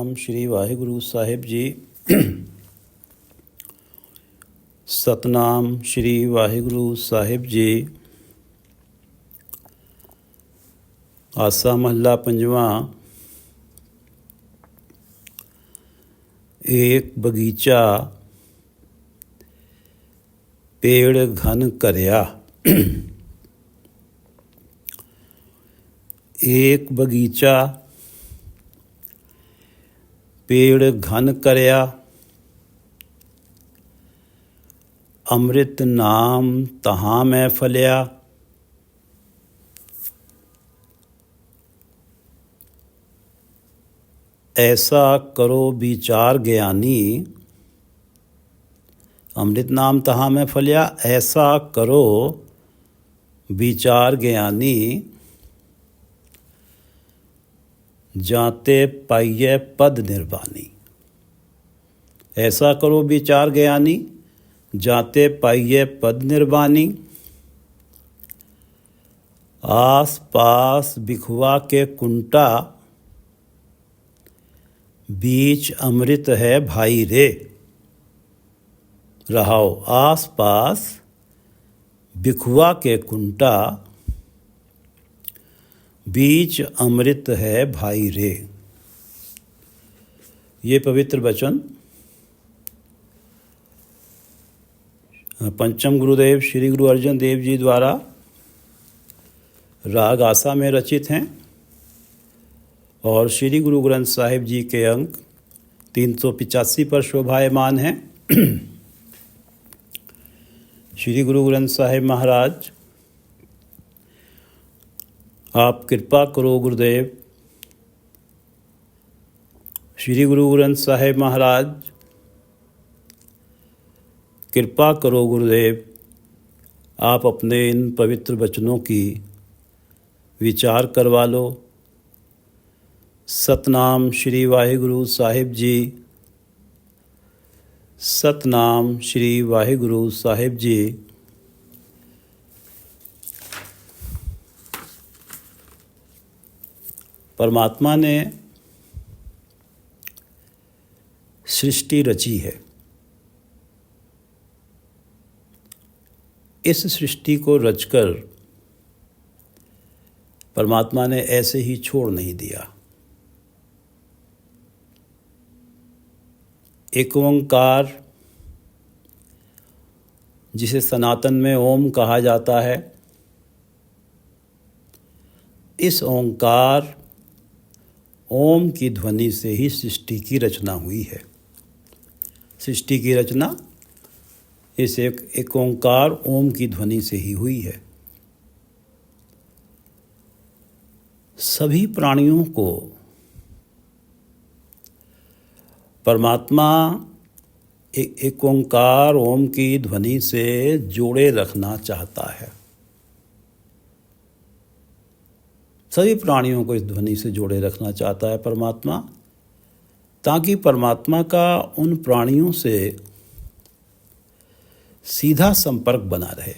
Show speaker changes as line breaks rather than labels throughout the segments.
ਸਤਨਾਮ ਸ਼੍ਰੀ ਵਾਹਿਗੁਰੂ ਸਾਹਿਬ ਜੀ। ਸਤਨਾਮ ਸ਼੍ਰੀ ਵਾਹਿਗੁਰੂ ਸਾਹਿਬ ਜੀ। ਆਸਾ ਮਹੱਲਾ ਪੰਜਵਾਂ। ਏਕ ਬਗੀਚਾ पेड़ घन करया। एक बगीचा पेड़ घन करया, अमृत नाम तहाँ मैं फलिया। ऐसा करो विचार ज्ञानी, अमृत नाम तहाँ मैं फलिया। ऐसा करो विचार ज्ञानी, जाते पाइये पद निर्वाणी। ऐसा करो विचार ज्ञानी, जाते पाइये पद निर्वाणी। आस पास बिखवा के कुंटा, बीच अमृत है भाई रे। रहाओ आस पास बिखुआ के कुंटा, बीच अमृत है भाई रे। ये पवित्र वचन पंचम गुरुदेव श्री गुरु अर्जन देव जी द्वारा राग आसा में रचित हैं और श्री गुरु ग्रंथ साहिब जी के अंक 385 पर शोभायमान हैं। श्री गुरु ग्रंथ साहिब महाराज, आप कृपा करो गुरुदेव। श्री गुरु ग्रंथ साहिब महाराज, कृपा करो गुरुदेव। आप अपने इन पवित्र वचनों की विचार करवा लो। सतनाम श्री वाहिगुरु साहिब जी। सतनाम श्री वाहिगुरु साहिब जी। परमात्मा ने सृष्टि रची है। इस सृष्टि को रचकर परमात्मा ने ऐसे ही छोड़ नहीं दिया। एक ओंकार, जिसे सनातन में ओम कहा जाता है, इस ओंकार ओम की ध्वनि से ही सृष्टि की रचना हुई है। सृष्टि की रचना इस एक ओंकार ओम की ध्वनि से ही हुई है। सभी प्राणियों को परमात्मा एक ओंकार ओम की ध्वनि से जोड़े रखना चाहता है। सभी प्राणियों को इस ध्वनि से जोड़े रखना चाहता है परमात्मा, ताकि परमात्मा का उन प्राणियों से सीधा संपर्क बना रहे।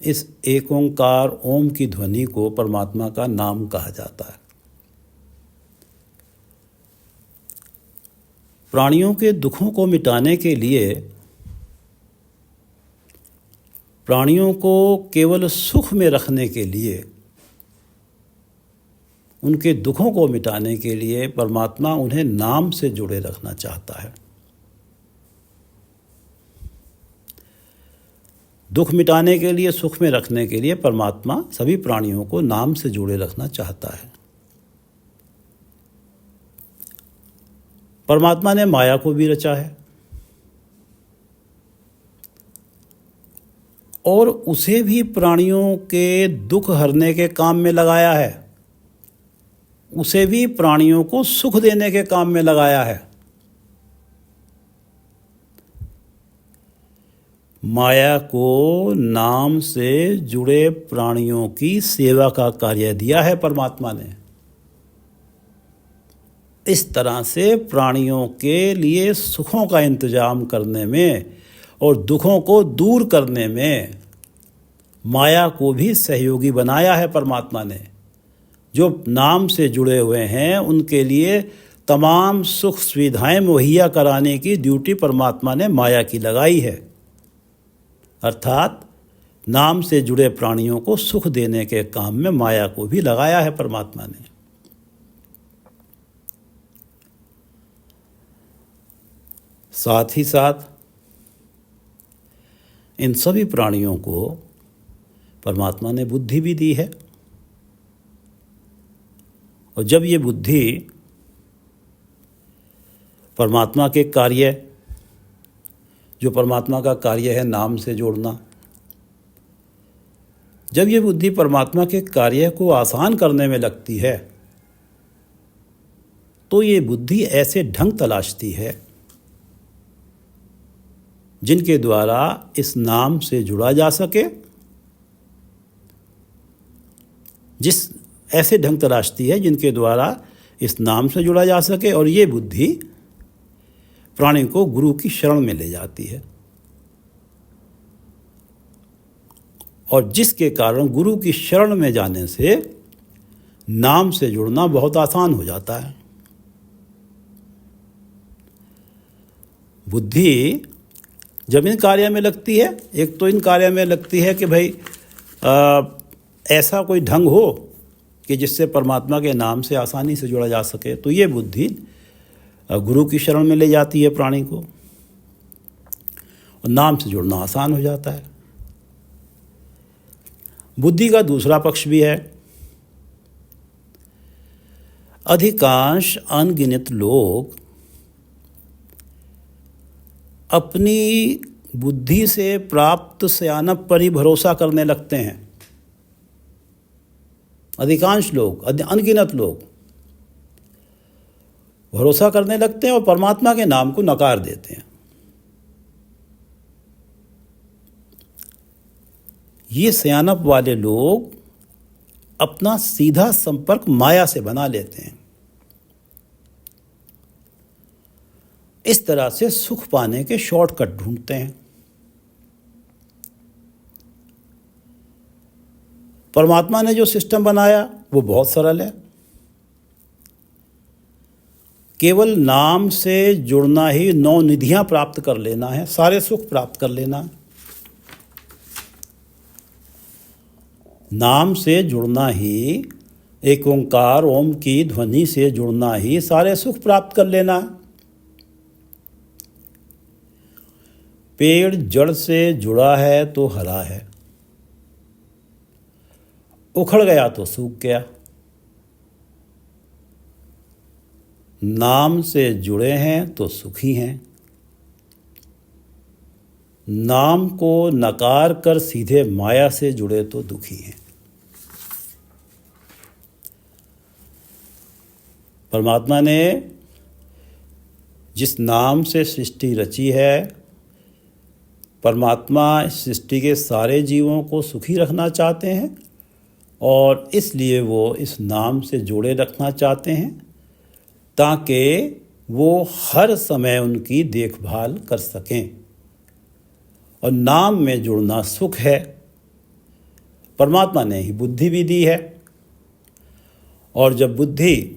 इस एक ओंकार ओम की ध्वनि को परमात्मा का नाम कहा जाता है। प्राणियों के दुखों को मिटाने के लिए, प्राणियों को केवल सुख में रखने के लिए, उनके दुखों को मिटाने के लिए परमात्मा उन्हें नाम से जुड़े रखना चाहता है। दुख मिटाने के लिए, सुख में रखने के लिए परमात्मा सभी प्राणियों को नाम से जुड़े रखना चाहता है। परमात्मा ने माया को भी रचा है और उसे भी प्राणियों के दुख हरने के काम में लगाया है। उसे भी प्राणियों को सुख देने के काम में लगाया है। माया को नाम से जुड़े प्राणियों की सेवा का कार्य दिया है परमात्मा ने। इस तरह से प्राणियों के लिए सुखों का इंतजाम करने में और दुखों को दूर करने में माया को भी सहयोगी बनाया है परमात्मा ने। जो नाम से जुड़े हुए हैं उनके लिए तमाम सुख सुविधाएं मुहैया कराने की ड्यूटी परमात्मा ने माया की लगाई है। अर्थात नाम से जुड़े प्राणियों को सुख देने के काम में माया को भी लगाया है परमात्मा ने। साथ ही साथ इन सभी प्राणियों को परमात्मा ने बुद्धि भी दी है, और जब ये बुद्धि परमात्मा के कार्य, जो परमात्मा का कार्य है नाम से जोड़ना, जब ये बुद्धि परमात्मा के कार्य को आसान करने में लगती है तो ये बुद्धि ऐसे ढंग तलाशती है जिनके द्वारा इस नाम से जुड़ा जा सके, ऐसे ढंग तलाशती है जिनके द्वारा इस नाम से जुड़ा जा सके, और ये बुद्धि प्राणी को गुरु की शरण में ले जाती है, और जिसके कारण गुरु की शरण में जाने से नाम से जुड़ना बहुत आसान हो जाता है। बुद्धि जब इन कार्य में लगती है, एक तो इन कार्य में लगती है कि भाई ऐसा कोई ढंग हो कि जिससे परमात्मा के नाम से आसानी से जुड़ा जा सके, तो ये बुद्धि गुरु की शरण में ले जाती है प्राणी को, और नाम से जुड़ना आसान हो जाता है। बुद्धि का दूसरा पक्ष भी है। अधिकांश अनगिनत लोग अपनी बुद्धि से प्राप्त सयानप पर ही भरोसा करने लगते हैं। अधिकांश लोग, अनगिनत लोग भरोसा करने लगते हैं और परमात्मा के नाम को नकार देते हैं। ये सयानप वाले लोग अपना सीधा संपर्क माया से बना लेते हैं। इस तरह से सुख पाने के शॉर्टकट ढूंढते हैं। परमात्मा ने जो सिस्टम बनाया वो बहुत सरल है। केवल नाम से जुड़ना ही 9 निधियां प्राप्त कर लेना है, सारे सुख प्राप्त कर लेना। नाम से जुड़ना ही, एक ओंकार ओम की ध्वनि से जुड़ना ही सारे सुख प्राप्त कर लेना। पेड़ जड़ से जुड़ा है तो हरा है, उखड़ गया तो सूख गया। नाम से जुड़े हैं तो सुखी हैं, नाम को नकार कर सीधे माया से जुड़े तो दुखी हैं। परमात्मा ने जिस नाम से सृष्टि रची है, परमात्मा इस सृष्टि के सारे जीवों को सुखी रखना चाहते हैं, और इसलिए वो इस नाम से जोड़े रखना चाहते हैं ताकि वो हर समय उनकी देखभाल कर सकें। और नाम में जुड़ना सुख है। परमात्मा ने ही बुद्धि भी दी है, और जब बुद्धि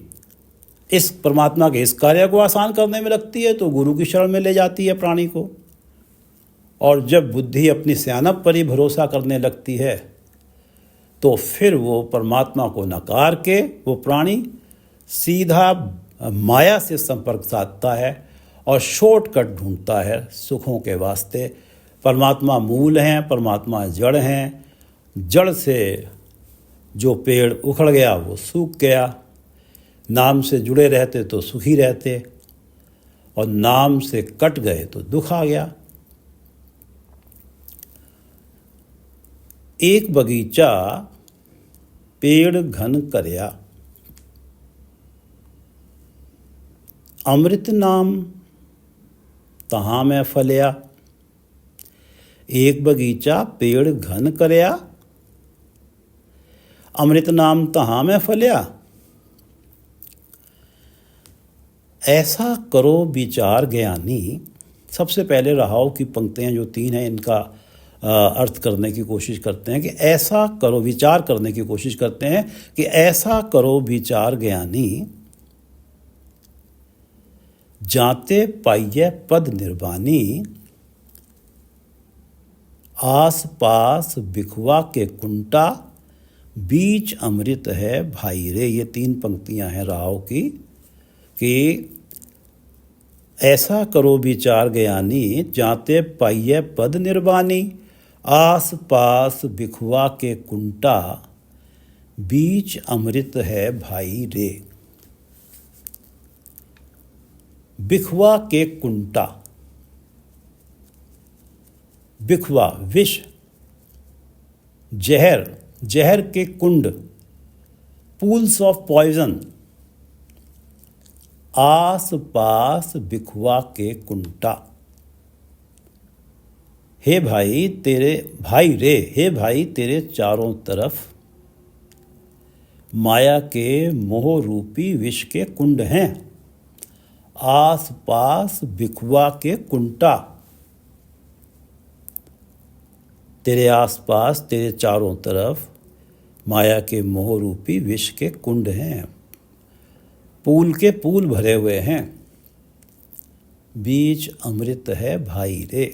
इस परमात्मा के इस कार्य को आसान करने में लगती है तो गुरु की शरण में ले जाती है प्राणी को। और जब बुद्धि अपनी सयानप पर ही भरोसा करने लगती है तो फिर वो परमात्मा को नकार के वो प्राणी सीधा माया से संपर्क साधता है और शॉर्टकट ढूंढता है सुखों के वास्ते। परमात्मा मूल हैं, परमात्मा जड़ हैं। जड़ से जो पेड़ उखड़ गया वो सूख गया। नाम से जुड़े रहते तो सुखी रहते, और नाम से कट गए तो दुख आ गया। एक बगीचा पेड़ घन करया, अमृत नाम तहाँ मैं फलया। एक बगीचा पेड़ घन करया, अमृत नाम तहाँ मैं फलया। ऐसा करो विचार ज्ञानी। सबसे पहले रहाव की पंक्तियां जो 3 हैं, इनका अर्थ करने की कोशिश करते हैं कि ऐसा करो, विचार करने की कोशिश करते हैं कि ऐसा करो विचार ज्ञानी, जाते पाइये पद निर्वाणी, आस पास बिखवा के कुंटा, बीच अमृत है भाई रे। ये 3 पंक्तियां हैं राव की कि ऐसा करो विचार ज्ञानी, जाते पाइये पद निर्वाणी, आस पास बिखवा के कुंटा, बीच अमृत है भाई रे। बिखवा के कुंटा, बिखवा विष, जहर, जहर के कुंड, पूल्स ऑफ पॉइजन, आस पास बिखवा के कुंटा। हे भाई तेरे, भाई रे, हे भाई तेरे चारों तरफ माया के मोह रूपी विष के कुंड हैं, आस पास बिखवा के कुंटा। तेरे आसपास, तेरे चारों तरफ माया के मोह रूपी विष के कुंड हैं, पूल के पूल भरे हुए हैं, बीच अमृत है भाई रे।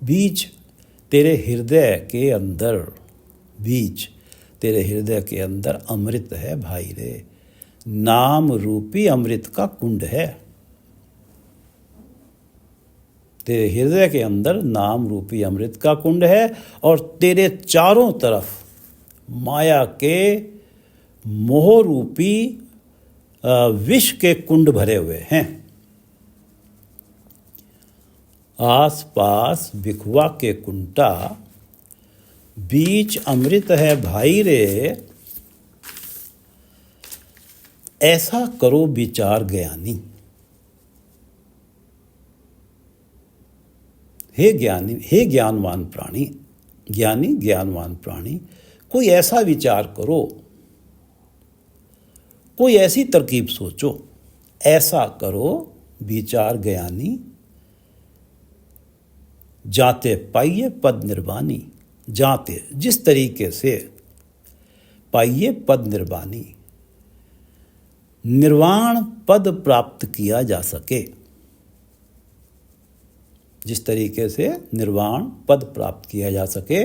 बीच तेरे हृदय के अंदर, बीच तेरे हृदय के अंदर अमृत है भाई रे। नाम रूपी अमृत का कुंड है। तेरे हृदय के अंदर नाम रूपी अमृत का कुंड है और तेरे चारों तरफ माया के मोह रूपी विष के कुंड भरे हुए हैं। आस पास बिखवा के कुंटा, बीच अमृत है भाई रे। ऐसा करो विचार ज्ञानी। हे ज्ञानी, हे ज्ञानवान प्राणी, ज्ञानी ज्ञानवान प्राणी, कोई ऐसा विचार करो, कोई ऐसी तरकीब सोचो, ऐसा करो विचार ज्ञानी, जाते पाइये पद निर्वाणी। जाते, जिस तरीके से पाइये पद निर्वाणी, निर्वाण पद प्राप्त किया जा सके, जिस तरीके से निर्वाण पद प्राप्त किया जा सके,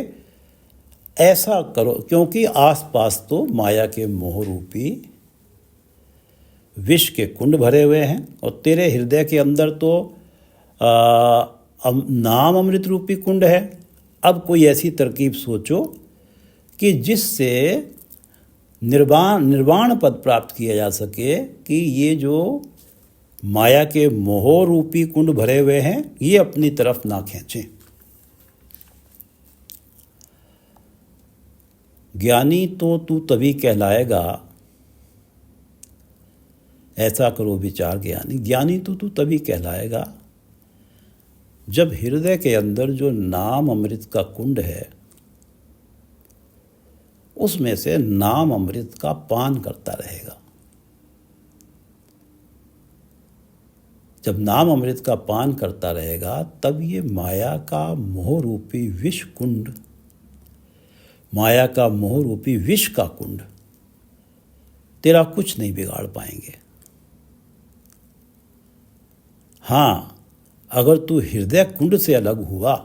ऐसा करो। क्योंकि आसपास तो माया के मोह रूपी विष के कुंड भरे हुए हैं और तेरे हृदय के अंदर तो नाम अमृत रूपी कुंड है। अब कोई ऐसी तरकीब सोचो कि जिससे निर्वाण पद प्राप्त किया जा सके, कि ये जो माया के मोह रूपी कुंड भरे हुए हैं ये अपनी तरफ ना खींचें। ज्ञानी तो तू तभी कहलाएगा, ऐसा करो विचार ज्ञानी, ज्ञानी तो तू तभी कहलाएगा जब हृदय के अंदर जो नाम अमृत का कुंड है उसमें से नाम अमृत का पान करता रहेगा। जब नाम अमृत का पान करता रहेगा तब ये माया का मोह रूपी विष कुंड, माया का मोह रूपी विष का कुंड तेरा कुछ नहीं बिगाड़ पाएंगे। हाँ, अगर तू हृदय कुंड से अलग हुआ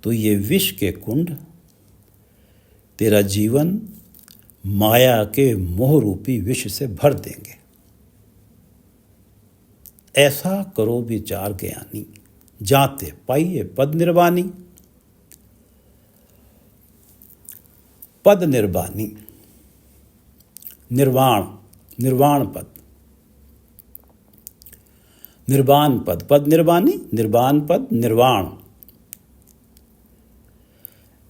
तो ये विष के कुंड तेरा जीवन माया के मोह रूपी विष से भर देंगे। ऐसा करो विचार ज्ञानी, जाते पाइये पद निर्वाणी। पद निर्वाणी, निर्वाण, निर्वाण पद, निर्वाण पद, पद निर्वाणी, निर्वाण पद, निर्वाण।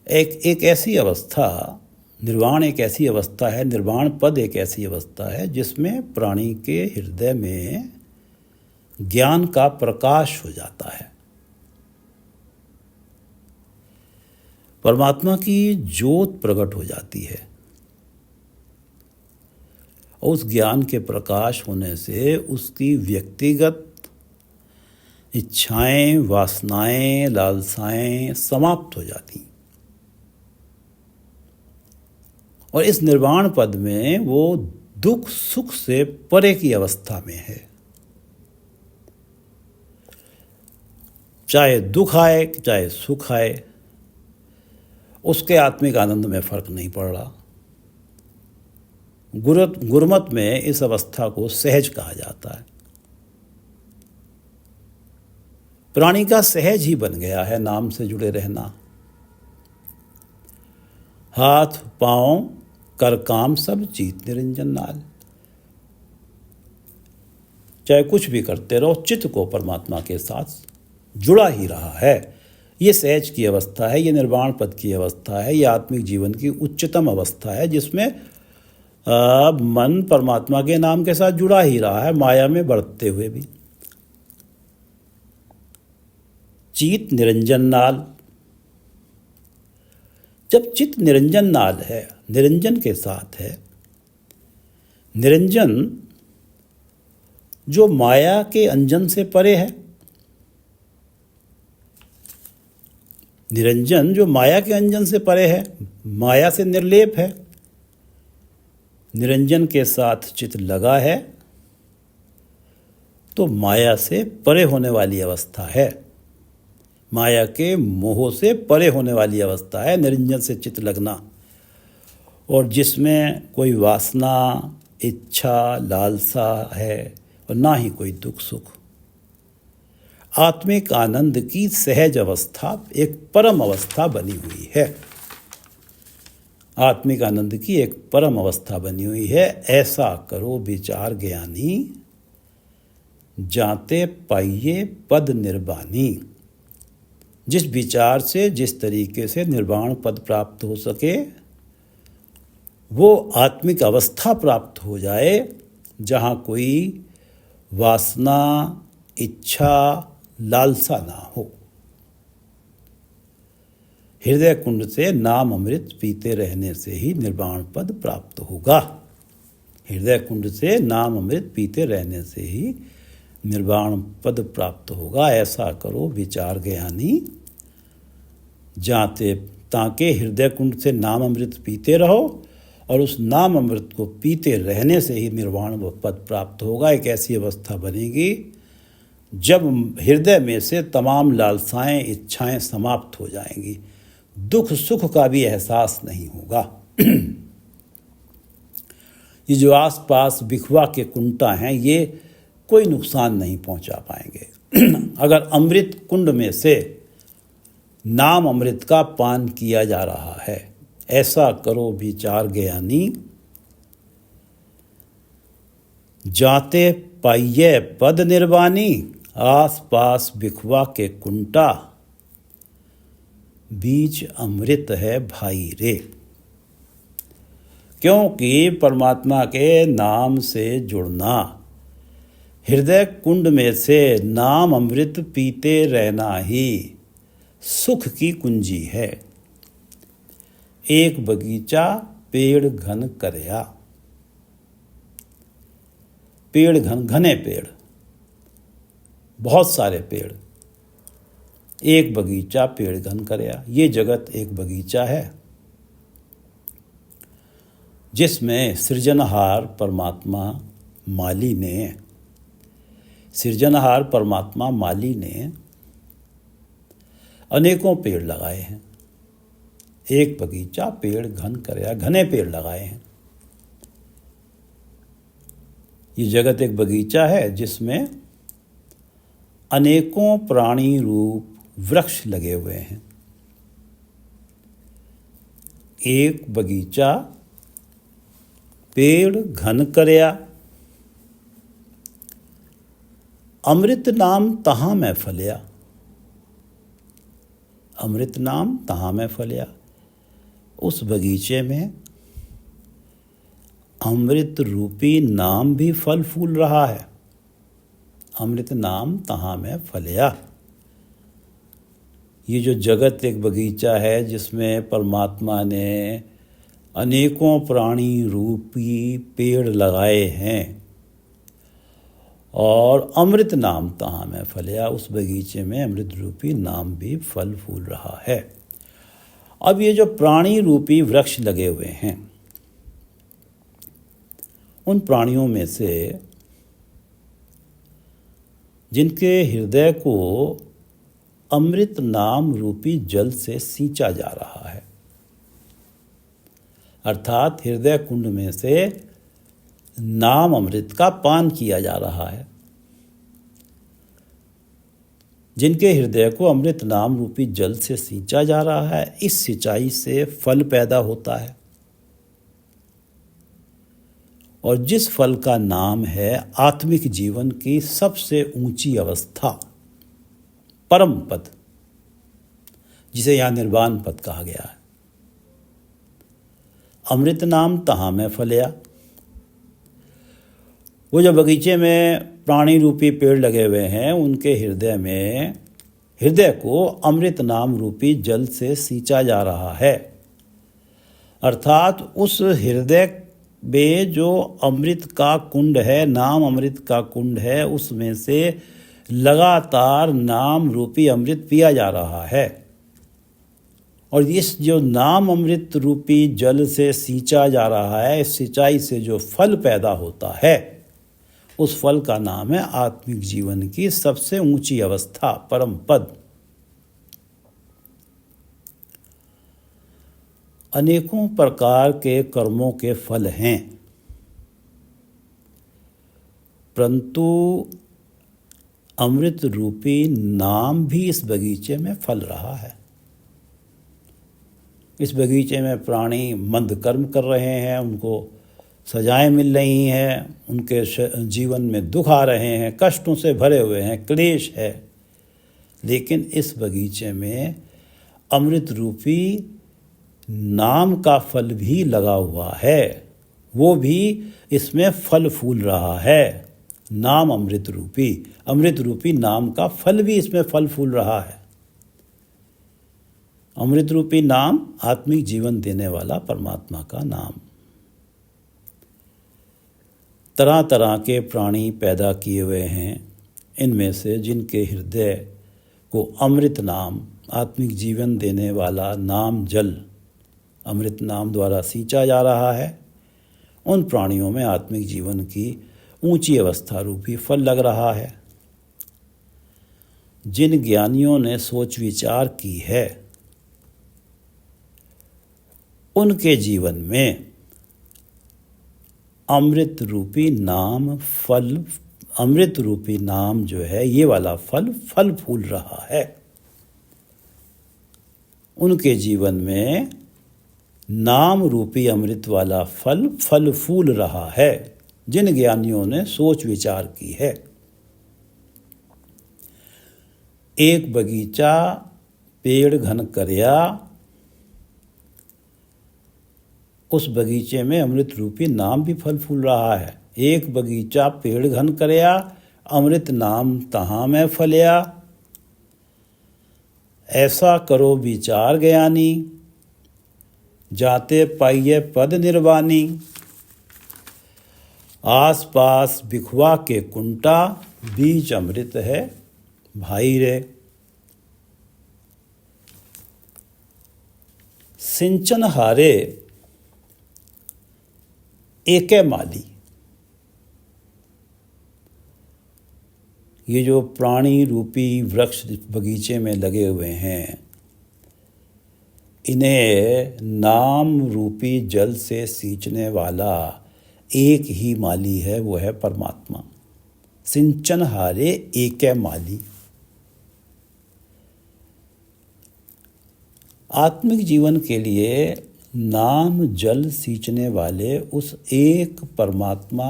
एक ऐसी अवस्था, निर्वाण एक ऐसी अवस्था है, निर्वाण पद एक ऐसी अवस्था है जिसमें प्राणी के हृदय में ज्ञान का प्रकाश हो जाता है। परमात्मा की ज्योत प्रकट हो जाती है और उस ज्ञान के प्रकाश होने से उसकी व्यक्तिगत इच्छाएं, वासनाएं, लालसाएं समाप्त हो जाती। और इस निर्वाण पद में वो दुख सुख से परे की अवस्था में है। चाहे दुख आए चाहे सुख आए, उसके आत्मिक आनंद में फर्क नहीं पड़ रहा। गुरुमत में इस अवस्था को सहज कहा जाता है। प्राणी का सहज ही बन गया है नाम से जुड़े रहना। हाथ पांव कर काम सब चित निरंजन नाल। चाहे कुछ भी करते रहो, चित्त को परमात्मा के साथ जुड़ा ही रहा है। ये सहज की अवस्था है, ये निर्वाण पद की अवस्था है, ये आत्मिक जीवन की उच्चतम अवस्था है, जिसमें मन परमात्मा के नाम के साथ जुड़ा ही रहा है, माया में बढ़ते हुए भी। चित निरंजन नाल। जब चित्त निरंजन नाल है, निरंजन के साथ है, निरंजन जो माया के अंजन से परे है, निरंजन जो माया के अंजन से परे है, माया से निर्लेप है, निरंजन के साथ चित्त लगा है, तो माया से परे होने वाली अवस्था है, माया के मोह से परे होने वाली अवस्था है निरंजन से चित्त लगना। और जिसमें कोई वासना, इच्छा, लालसा है और ना ही कोई दुख सुख। आत्मिक आनंद की सहज अवस्था एक परम अवस्था बनी हुई है। आत्मिक आनंद की एक परम अवस्था बनी हुई है। ऐसा करो विचार ज्ञानी, जाते पाइये पद निर्वाणी। जिस विचार से, जिस तरीके से निर्वाण पद प्राप्त हो सके, वो आत्मिक अवस्था प्राप्त हो जाए जहाँ कोई वासना, इच्छा, लालसा ना हो। हृदय कुंड से नाम अमृत पीते रहने से ही निर्वाण पद प्राप्त होगा। हृदय कुंड से नाम अमृत पीते रहने से ही निर्वाण पद प्राप्त होगा। ऐसा करो विचार ज्ञानी, जाते ताके हृदय कुंड से नाम अमृत पीते रहो और उस नाम अमृत को पीते रहने से ही निर्वाण पद प्राप्त होगा। एक ऐसी अवस्था बनेगी जब हृदय में से तमाम लालसाएं, इच्छाएं समाप्त हो जाएंगी, दुख सुख का भी एहसास नहीं होगा। ये जो आसपास बिखवा के कुंटा हैं, ये कोई नुकसान नहीं पहुंचा पाएंगे। अगर अमृत कुंड में से नाम अमृत का पान किया जा रहा है, ऐसा करो विचार ज्ञानी, जाते पाइये पद निर्वाणी। आस पास बिखवा के कुंटा, बीच अमृत है भाई रे। क्योंकि परमात्मा के नाम से जुड़ना, हृदय कुंड में से नाम अमृत पीते रहना ही सुख की कुंजी है। एक बगीचा पेड़ घन करया। पेड़ घन, घने पेड़, बहुत सारे पेड़, एक बगीचा पेड़ घन करया। ये जगत एक बगीचा है जिसमें सृजनहार परमात्मा माली ने, सृजनहार परमात्मा माली ने अनेकों पेड़ लगाए हैं। एक बगीचा पेड़ घन करया, घने पेड़ लगाए हैं। ये जगत एक बगीचा है जिसमें अनेकों प्राणी रूप वृक्ष लगे हुए हैं। एक बगीचा पेड़ घन करया, अमृत नाम तहाँ मैं फलिया। अमृत नाम तहाँ मैं फलिया। उस बगीचे में अमृत रूपी नाम भी फल फूल रहा है। अमृत नाम तहाँ मैं फलिया। ये जो जगत एक बगीचा है जिसमें परमात्मा ने अनेकों प्राणी रूपी पेड़ लगाए हैं, और अमृत नाम तहाँ में फलिया, उस बगीचे में अमृत रूपी नाम भी फल फूल रहा है। अब ये जो प्राणी रूपी वृक्ष लगे हुए हैं, उन प्राणियों में से जिनके हृदय को अमृत नाम रूपी जल से सींचा जा रहा है, अर्थात हृदय कुंड में से नाम अमृत का पान किया जा रहा है, जिनके हृदय को अमृत नाम रूपी जल से सींचा जा रहा है, इस सिंचाई से फल पैदा होता है, और जिस फल का नाम है आत्मिक जीवन की सबसे ऊंची अवस्था, परम पद, जिसे यहाँ निर्वाण पद कहा गया है। अमृत नाम तहाँ में फलिया, वो जो बगीचे में प्राणी रूपी पेड़ लगे हुए हैं, उनके हृदय को अमृत नाम रूपी जल से सींचा जा रहा है, अर्थात उस हृदय में जो अमृत का कुंड है, नाम अमृत का कुंड है, उसमें से लगातार नाम रूपी अमृत पिया जा रहा है। और इस जो नाम अमृत रूपी जल से सींचा जा रहा है, इस सिंचाई से जो फल पैदा होता है, उस फल का नाम है आत्मिक जीवन की सबसे ऊंची अवस्था, परम पद। अनेकों प्रकार के कर्मों के फल हैं, परंतु अमृत रूपी नाम भी इस बगीचे में फल रहा है। इस बगीचे में प्राणी मंद कर्म कर रहे हैं, उनको सजाएं मिल रही हैं, उनके जीवन में दुख आ रहे हैं, कष्टों से भरे हुए हैं, क्लेश है, लेकिन इस बगीचे में अमृत रूपी नाम का फल भी लगा हुआ है, वो भी इसमें फल फूल रहा है। नाम अमृत रूपी नाम का फल भी इसमें फल फूल रहा है। अमृत रूपी नाम आत्मिक जीवन देने वाला परमात्मा का नाम। तरह तरह के प्राणी पैदा किए हुए हैं, इनमें से जिनके हृदय को अमृत नाम, आत्मिक जीवन देने वाला नाम जल अमृत नाम द्वारा सींचा जा रहा है, उन प्राणियों में आत्मिक जीवन की ऊंची अवस्था रूपी फल लग रहा है। जिन ज्ञानियों ने सोच विचार की है, उनके जीवन में अमृत रूपी नाम जो है, ये वाला फल फूल रहा है। उनके जीवन में नाम रूपी अमृत वाला फल फूल रहा है, जिन ज्ञानियों ने सोच विचार की है। एक बगीचा पेड़ घन करया, उस बगीचे में अमृत रूपी नाम भी फल फूल रहा है। एक बगीचा पेड़ घन करया, अमृत नाम तहाँ में फलिया। ऐसा करो विचार ज्ञानी, जाते पाइये पद निर्वाणी। आस पास बिखवा के कुंटा, बीच अमृत है भाई रे। सिंचन हारे एके माली। ये जो प्राणी रूपी वृक्ष बगीचे में लगे हुए हैं, इन्हें नाम रूपी जल से सींचने वाला एक ही माली है, वो है परमात्मा। सिंचन हारे एके माली। आत्मिक जीवन के लिए नाम जल सींचने वाले उस एक परमात्मा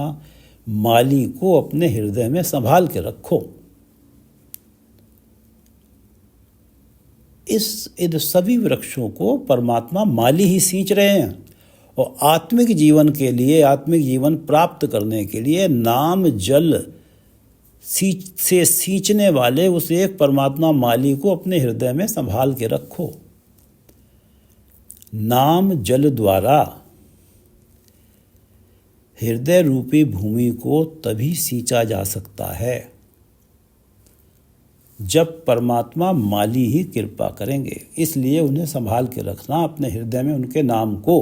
माली को अपने हृदय में संभाल के रखो। इन सभी वृक्षों को परमात्मा माली ही सींच रहे हैं, और आत्मिक जीवन के लिए, आत्मिक जीवन प्राप्त करने के लिए नाम जल से सींचने वाले उस एक परमात्मा माली को अपने हृदय में संभाल के रखो। नाम जल द्वारा हृदय रूपी भूमि को तभी सींचा जा सकता है जब परमात्मा माली ही कृपा करेंगे। इसलिए उन्हें संभाल के रखना अपने हृदय में, उनके नाम को।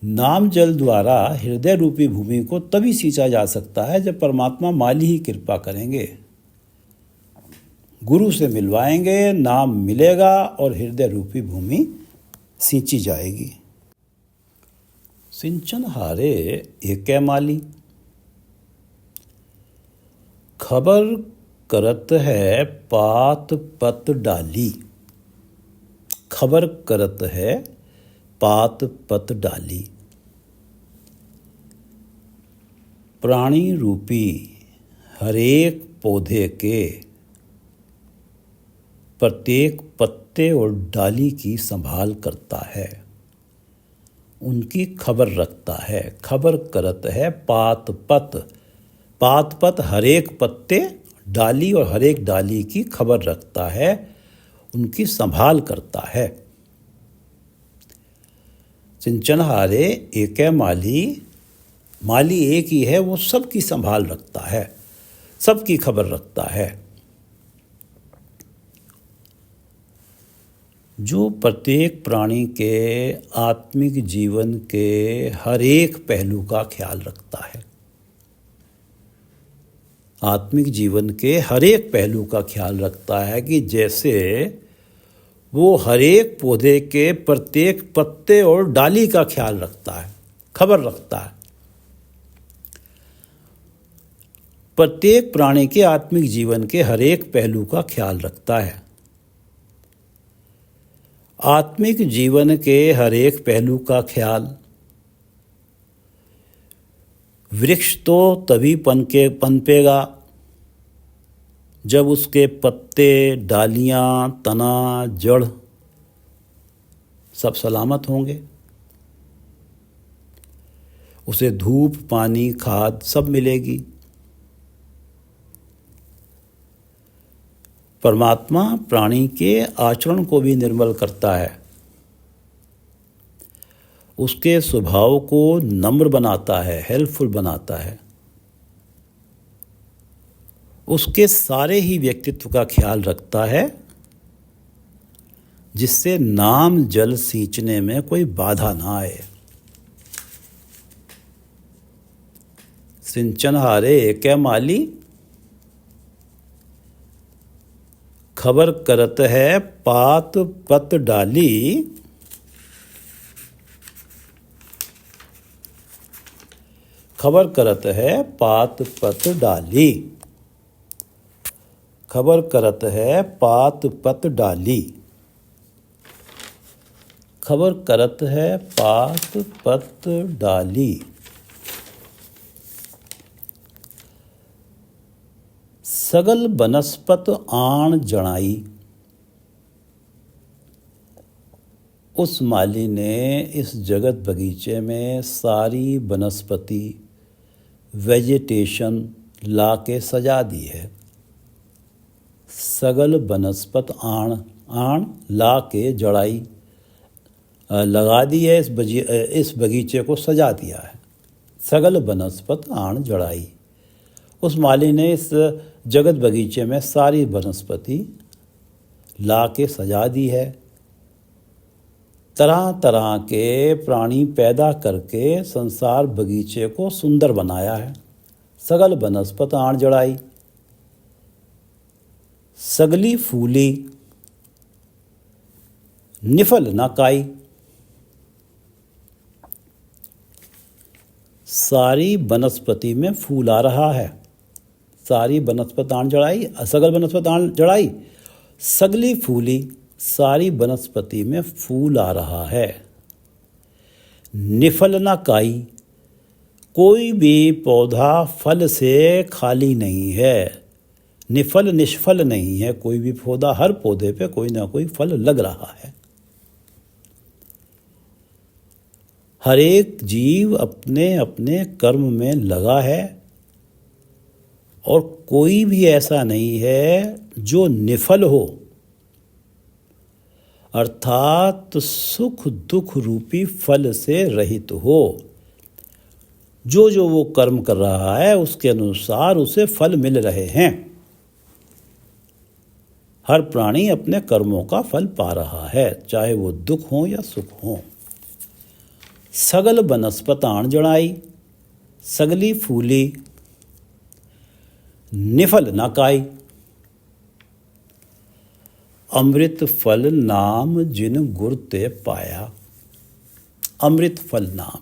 नाम जल द्वारा हृदय रूपी भूमि को तभी सींचा जा सकता है जब परमात्मा माली ही कृपा करेंगे। गुरु से मिलवाएंगे, नाम मिलेगा और हृदय रूपी भूमि सींची जाएगी। सिंचन हारे एकै माली, खबर करत है पात पत डाली। खबर करत है पात पत डाली। प्राणी रूपी हरेक पौधे के प्रत्येक पत्ते और डाली की संभाल करता है, उनकी खबर रखता है। खबर करत है पात पत। पात पत हरेक पत्ते, डाली और हरेक डाली की खबर रखता है, उनकी संभाल करता है। सिंचनहारे एकै माली, माली एक ही है, वो सबकी संभाल रखता है, सबकी खबर रखता है। जो प्रत्येक प्राणी के आत्मिक जीवन के हर एक पहलू का ख्याल रखता है, आत्मिक जीवन के हर एक पहलू का ख्याल रखता है, कि जैसे वो हर एक पौधे के प्रत्येक पत्ते और डाली का ख्याल रखता है, खबर रखता है। प्रत्येक प्राणी के आत्मिक जीवन के हर एक पहलू का ख्याल रखता है। आत्मिक जीवन के हर एक पहलू का ख्याल, वृक्ष तो तभी पनपेगा जब उसके पत्ते, डालियां, तना, जड़ सब सलामत होंगे, उसे धूप, पानी, खाद सब मिलेगी। परमात्मा प्राणी के आचरण को भी निर्मल करता है, उसके स्वभाव को नम्र बनाता है, हेल्पफुल बनाता है, उसके सारे ही व्यक्तित्व का ख्याल रखता है, जिससे नाम जल सींचने में कोई बाधा ना आए। सिंचनहारे एकै माली, खबर करत है पात पत डाली। खबर करत है पात पत डाली। खबर करत है पात पत डाली। खबर करत है पात पत डाली। सगल बनस्पत आण जणाई। उस माली ने इस जगत बगीचे में सारी वनस्पति, वेजिटेशन ला के सजा दी है। सगल बनस्पत आण, आण ला के जड़ाई लगा दी है, इस बगीचे को सजा दिया है। सगल बनस्पत आण जड़ाई। उस माली ने इस जगत बगीचे में सारी वनस्पति ला के सजा दी है। तरह तरह के प्राणी पैदा करके संसार बगीचे को सुंदर बनाया है। सगल बनस्पत आण जड़ाई। सगली फूली, निफल न काई। सारी वनस्पति में फूल आ रहा है। सारी वनस्पत आण जड़ाई, सगल वनस्पत आण जड़ाई, सगली फूली, सारी वनस्पति में फूल आ रहा है। निफल न काई, कोई भी पौधा फल से खाली नहीं है। निफल निष्फल नहीं है कोई भी पौधा, हर पौधे पे कोई ना कोई फल लग रहा है। हर एक जीव अपने अपने कर्म में लगा है और कोई भी ऐसा नहीं है जो निफल हो। अर्थात सुख दुख रूपी फल से रहित हो। जो जो वो कर्म कर रहा है उसके अनुसार उसे फल मिल रहे हैं। हर प्राणी अपने कर्मों का फल पा रहा है, चाहे वो दुख हो या सुख हो। सगल बनस्पतान जड़ाई, सगली फूली निफल न काई। अमृत फल नाम जिन गुर ते पाया। अमृत फल नाम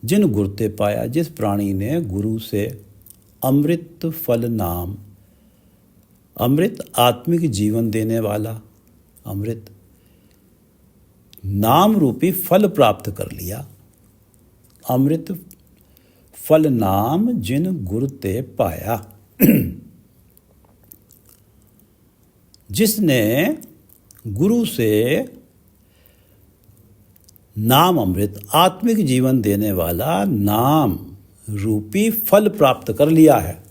जिन गुर ते पाया, जिस प्राणी ने गुरु से अमृत फल नाम, अमृत आत्मिक जीवन देने वाला अमृत नाम रूपी फल प्राप्त कर लिया। अमृत फल नाम जिन गुर ते पाया। जिसने गुरु से नाम अमृत आत्मिक जीवन देने वाला नाम रूपी फल प्राप्त कर लिया है।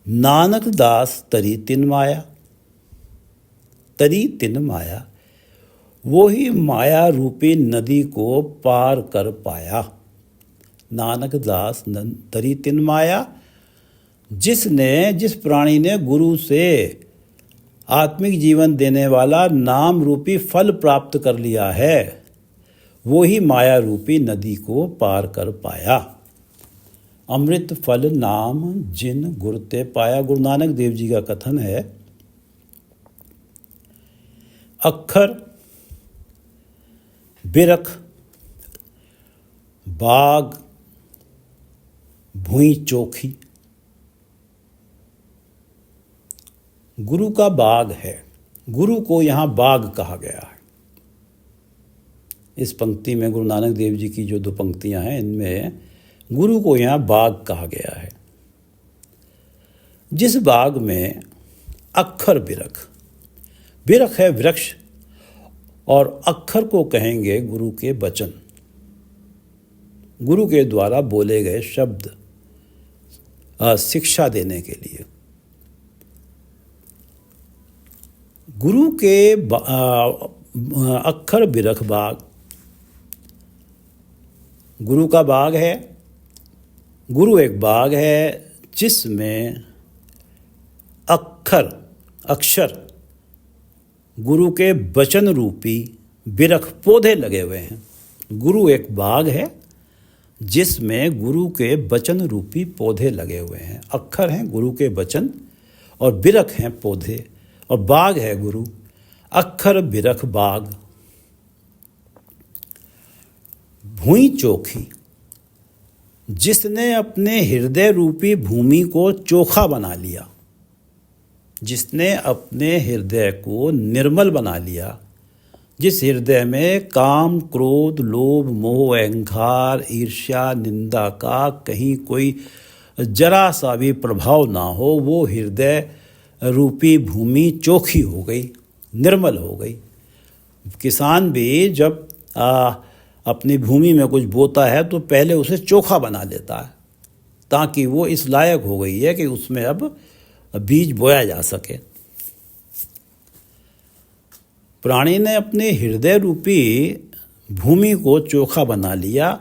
नानक दास तरी तिन माया। तरी तिन माया, वो ही माया रूपी नदी को पार कर पाया। नानक दास तरी तिन माया, जिस प्राणी ने गुरु से आत्मिक जीवन देने वाला नाम रूपी फल प्राप्त कर लिया है, वो ही माया रूपी नदी को पार कर पाया। अमृत फल नाम जिन गुर ते पाया। गुरु नानक देव जी का कथन है, अक्षर बिरख बाग भूई चोखी। गुरु का बाग है, गुरु को यहाँ बाग कहा गया है। इस पंक्ति में गुरु नानक देव जी की जो 2 पंक्तियां हैं, इनमें गुरु को यहाँ बाग कहा गया है। जिस बाग में अक्षर बिरख, बिरख है वृक्ष, और अक्षर को कहेंगे गुरु के वचन, गुरु के द्वारा बोले गए शब्द शिक्षा देने के लिए। गुरु के अक्षर बिरख बाग, गुरु का बाग है। गुरु एक बाग है जिसमें अक्षर गुरु के वचन रूपी बिरख पौधे लगे हुए हैं। गुरु एक बाग है जिसमें गुरु के वचन रूपी पौधे लगे हुए हैं। अक्षर हैं गुरु के वचन और बिरख हैं पौधे, और बाग है गुरु। अक्षर बिरख बाग। भूई चोखी, जिसने अपने हृदय रूपी भूमि को चोखा बना लिया, जिसने अपने हृदय को निर्मल बना लिया, जिस हृदय में काम क्रोध लोभ मोह अहंकार ईर्ष्या निंदा का कहीं कोई जरा सा भी प्रभाव ना हो, वो हृदय रूपी भूमि चोखी हो गई, निर्मल हो गई। किसान भी जब अपनी भूमि में कुछ बोता है तो पहले उसे चोखा बना लेता है, ताकि वो इस लायक हो गई है कि उसमें अब बीज बोया जा सके। प्राणी ने अपने हृदय रूपी भूमि को चोखा बना लिया।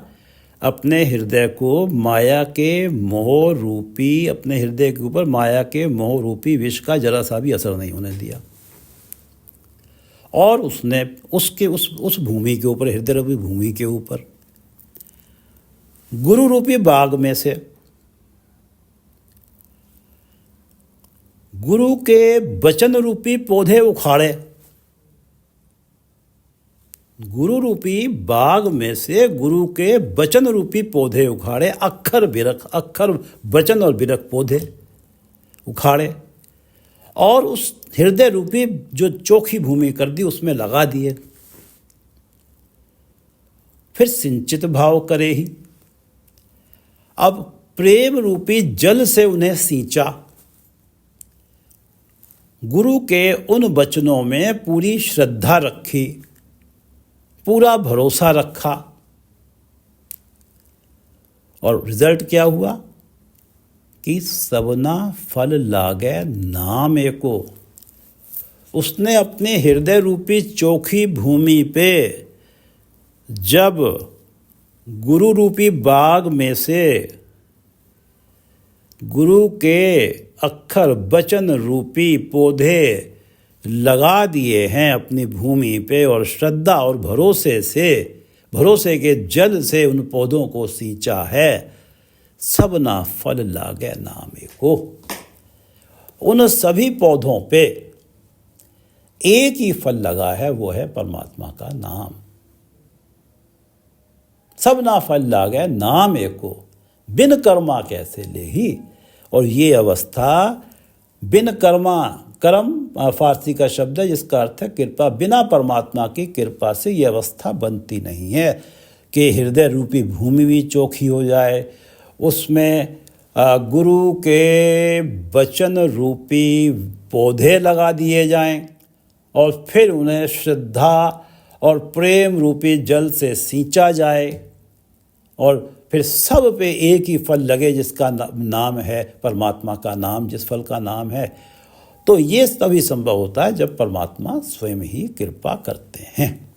अपने हृदय को माया के मोह रूपी, अपने हृदय के ऊपर माया के मोह रूपी विष का जरा सा भी असर नहीं होने दिया, और उसने उस भूमि के ऊपर, हृदय रूपी भूमि के ऊपर गुरु रूपी बाग में से गुरु के वचन रूपी पौधे उखाड़े। गुरु रूपी बाग में से गुरु के वचन रूपी पौधे उखाड़े। अक्षर बिरख, अक्षर वचन और बिरख पौधे उखाड़े, और उस हृदय रूपी जो चोखी भूमि कर दी उसमें लगा दिए। फिर सिंचित भाव करे ही, अब प्रेम रूपी जल से उन्हें सींचा। गुरु के उन वचनों में पूरी श्रद्धा रखी, पूरा भरोसा रखा, और रिजल्ट क्या हुआ कि सबना फल लागे नाम एको। उसने अपने हृदय रूपी चोखी भूमि पे जब गुरु रूपी बाग में से गुरु के अक्षर वचन रूपी पौधे लगा दिए हैं अपनी भूमि पे, और श्रद्धा और भरोसे के जल से उन पौधों को सींचा है, सब ना फल लागे नामे को। उन सभी पौधों पे एक ही फल लगा है, वो है परमात्मा का नाम। सब ना फल लागे नाम एको, बिन कर्मा कैसे लेही। और ये अवस्था बिन कर्म फारसी का शब्द है जिसका अर्थ है कृपा। बिना परमात्मा की कृपा से ये अवस्था बनती नहीं है कि हृदय रूपी भूमि भी चोखी हो जाए, उसमें गुरु के वचन रूपी पौधे लगा दिए जाएं और फिर उन्हें श्रद्धा और प्रेम रूपी जल से सींचा जाए और फिर सब पे एक ही फल लगे जिसका नाम है परमात्मा का नाम, जिस फल का नाम है। तो ये तभी संभव होता है जब परमात्मा स्वयं ही कृपा करते हैं।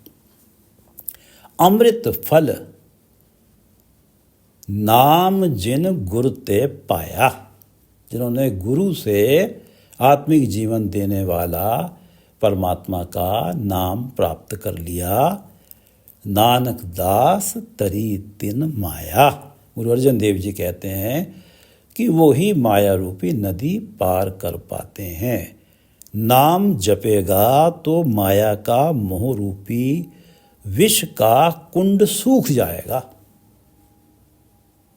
अमृत फल नाम जिन गुरु ते पाया, जिन्होंने गुरु से आत्मिक जीवन देने वाला परमात्मा का नाम प्राप्त कर लिया। नानक दास तरी तिन माया, गुरु अर्जन देव जी कहते हैं कि वो ही माया रूपी नदी पार कर पाते हैं। नाम जपेगा तो माया का मोह रूपी विष का कुंड सूख जाएगा।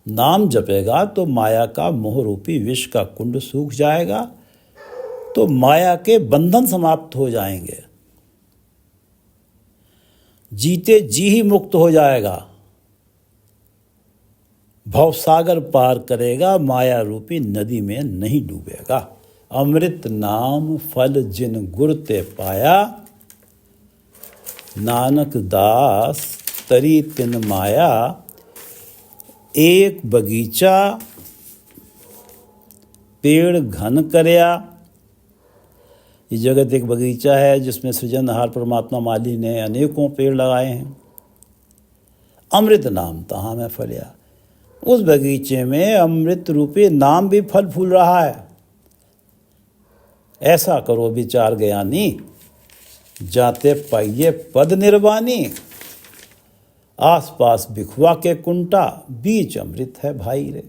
नाम जपेगा तो माया का मोह रूपी विष का कुंड सूख जाएगा, तो माया के बंधन समाप्त हो जाएंगे, जीते जी ही मुक्त हो जाएगा, भवसागर पार करेगा, माया रूपी नदी में नहीं डूबेगा। अमृत नाम फल जिन गुर ते पाया, नानक दास तरी तिन माया। एक बगीचा पेड़ घन करया, ये जगत एक बगीचा है जिसमें सृजनहार परमात्मा माली ने अनेकों पेड़ लगाए हैं। अमृत नाम तहाँ में फलिया, उस बगीचे में अमृत रूपी नाम भी फल फूल रहा है। ऐसा करो विचार ज्ञानी, जाते पाइये पद निर्वाणी। आसपास बिखवा के कुंटा, बीच अमृत है भाई रे।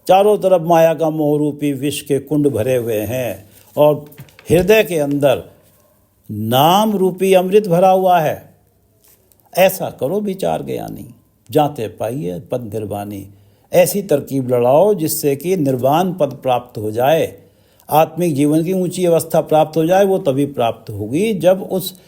चारों तरफ माया का मोह रूपी विष के कुंड भरे हुए हैं और हृदय के अंदर नाम रूपी अमृत भरा हुआ है। ऐसा करो विचार ज्ञानी, जाते पाइये पद निर्वाणी। ऐसी तरकीब लड़ाओ जिससे कि निर्वाण पद प्राप्त हो जाए, आत्मिक जीवन की ऊंची अवस्था प्राप्त हो जाए। वो तभी प्राप्त होगी जब उस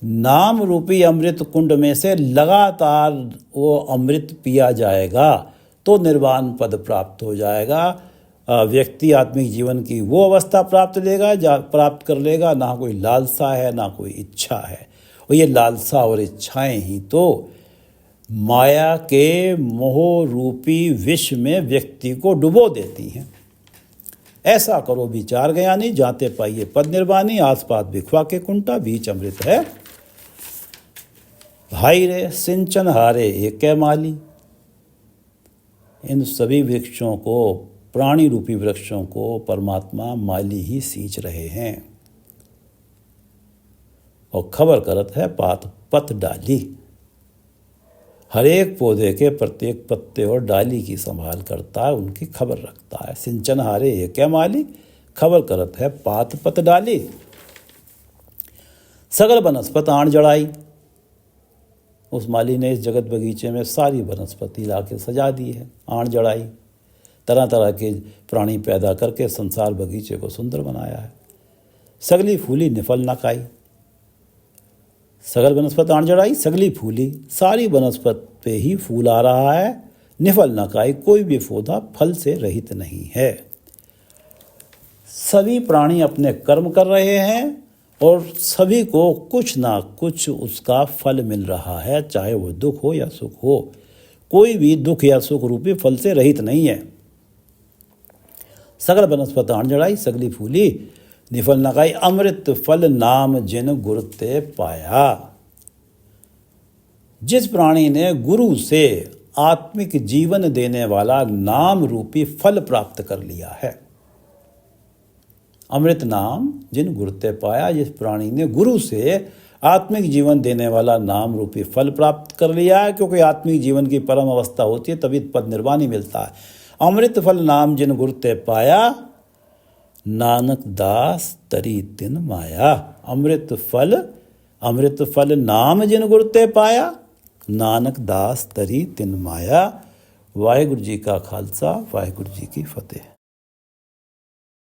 नाम रूपी अमृत कुंड में से लगातार वो अमृत पिया जाएगा, तो निर्वाण पद प्राप्त हो जाएगा। व्यक्ति आत्मिक जीवन की वो अवस्था प्राप्त कर लेगा, ना कोई लालसा है ना कोई इच्छा है। और ये लालसा और इच्छाएं ही तो माया के मोह रूपी विष में व्यक्ति को डुबो देती हैं। ऐसा करो विचार ज्ञानी, जाते पाइये पद निर्वाणी। आसपास बिखवा के कुंटा, बीच अमृत है भाई रे। सिंचन हारे एक माली, इन सभी वृक्षों को, प्राणी रूपी वृक्षों को परमात्मा माली ही सींच रहे हैं। और खबर करत है पात पत डाली, हर एक पौधे के प्रत्येक पत्ते और डाली की संभाल करता है, उनकी खबर रखता है। सिंचन हारे एक माली, खबर करत है पात पत डाली। सगल बनस्पत आण जड़ाई, उस माली ने इस जगत बगीचे में सारी वनस्पति ला के सजा दी है, आण जड़ाई। तरह तरह के प्राणी पैदा करके संसार बगीचे को सुंदर बनाया है। सगली फूली निफल न खाई, सगल वनस्पत आण जड़ाई, सगली फूली, सारी वनस्पत पे ही फूल आ रहा है। निफल न खाई, कोई भी पौधा फल से रहित नहीं है। सभी प्राणी अपने कर्म कर रहे हैं और सभी को कुछ ना कुछ उसका फल मिल रहा है, चाहे वो दुख हो या सुख हो। कोई भी दुख या सुख रूपी फल से रहित नहीं है। सगल वनस्पत आण जड़ाई, सगली फूली, निफल नगाई अमृत फल नाम जिन गुर ते पाया। जिस प्राणी ने गुरु से आत्मिक जीवन देने वाला नाम रूपी फल प्राप्त कर लिया है। अमृत नाम जिन गुरु ते पाया, जिस प्राणी ने गुरु से आत्मिक जीवन देने वाला नाम रूपी फल प्राप्त कर लिया है, क्योंकि आत्मिक जीवन की परम अवस्था होती है तभी पद निर्वाण ही मिलता है। अमृत फल नाम जिन गुरु ते पाया, नानक दास तरी तिन माया। अमृत फल नाम जिन गुरु ते पाया, नानक दास तरी तिन माया। वाहिगुरु जी का खालसा, वाहिगुरु जी की फतेह।